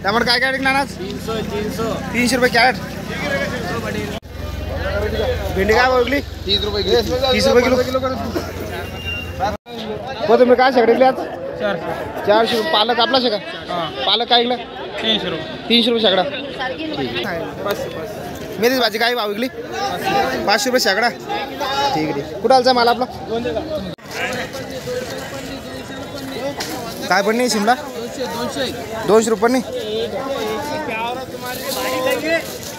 टमाटर काय काय ना 300 रुपये कॅरेट। भेंडी काय बघली 30 रुपये किलो। कोथिंबीर काय शेकडे आज 400 रुपये। पालक आपला शेका पालक काय इकडं 300 रुपये शेकडा। मेथीची भाजी काय भाव विकली 500 रुपये शेकडा। ठीक आहे कुठं आलचा माल आपला काय पण नाही शिमला 200 रुपये नाही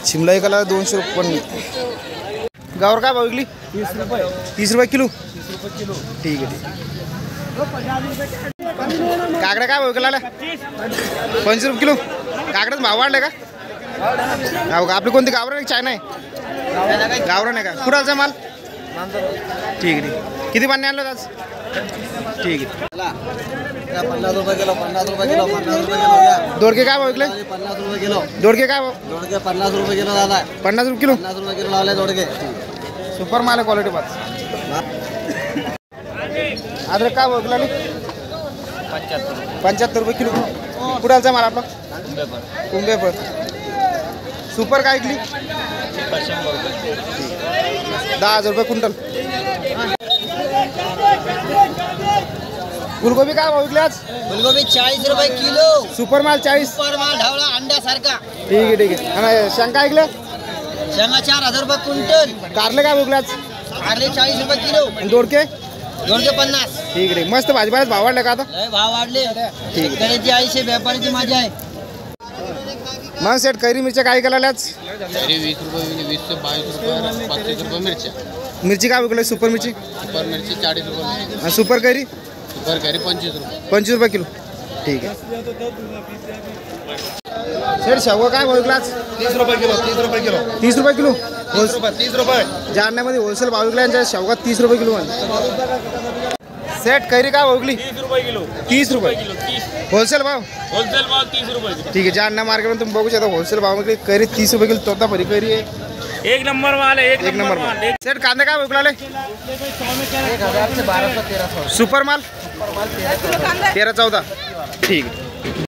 शिमला एकाला 200 रुपये पण नाही। गावर काय भाव विकली 30 रुपये किलो। ठीक आहे काकडा काय भाव विकला 25 रुपये किलो। काकड्याच भाव वाढले का हो का आपली कोणती गावरान आहे चायना आहे गावरान आहे का कुठं आलचा माल ठीक आहे किती पाणी आणलं आज ठीक आहे 50 रुपये किलो 50 रुपये किलो 50 रुपये किलो दोडके काय भाव विकले 50 रुपये किलो दोडके काय भाव दोडके 50 रुपये किलो झाला 50 रुपये किलो 50 रुपये किलो लावले दोडके सुपर माल आहे क्वालिटी पाच। अद्रक काय भाव विकला 75 रुपये किलो। कुठं आलचा माल आपला कुंभेपर सुपर काय विकली 10,000 रुपये क्विंटल। फुलगोबी काय भाव विकले आज फुलगोबी 40 रुपये किलो सुपर माल 40 सुपर माल ढवळा अंड्यासारखा। ठीक आहे आणि शंका ऐकलं शेंगा 4000 रुपये क्विंटल। कारले काय विकले आज कारले 40 रुपये किलो आणि दोडके दोडके 50। ठीक आहे मस्त भाजीपाल्यात भाव वाढले का आता लय भाव वाढले शेतकऱ्याची आईशे व्यापाऱ्याची मजा आहे। मग सेट कैरी मिरच्या काय केल्या आज 20 रुपये 20 से 22 रुपये 25 रुपये मिरच्या। मिरची काय विकले सुपर मिरची सुपर मिरची 40 रुपये आणि सुपर कैरी सुपर कैरी 25 रुपये 25 रुपये किलो। ठीक आहे सेट शेवगा काय भाव विकला आज 30 रुपये किलो 30 रुपये किलो 30 रुपये किलो 30 रुपये जालन्यामध्ये होलसेल भाव विकला यांच्या शेवगा 30 रुपये किलो सेट कैरी काय भाव विकली 30 रुपये किलो 30 रुपये होलसेल भाव होलसेल भाव 30 रुपये ठीक आहे जालना मार्केटमध्ये तुम्ही बघू शकता होलसेल भाव विकली कैरी 30 रुपये किलो तोता भरी कैरी आहे एक नंबर माल है एक नंबर माल। सेट कांदे काय विकला 1000 से 1200 1300 सुपर माल 13-14 ठीक आहे।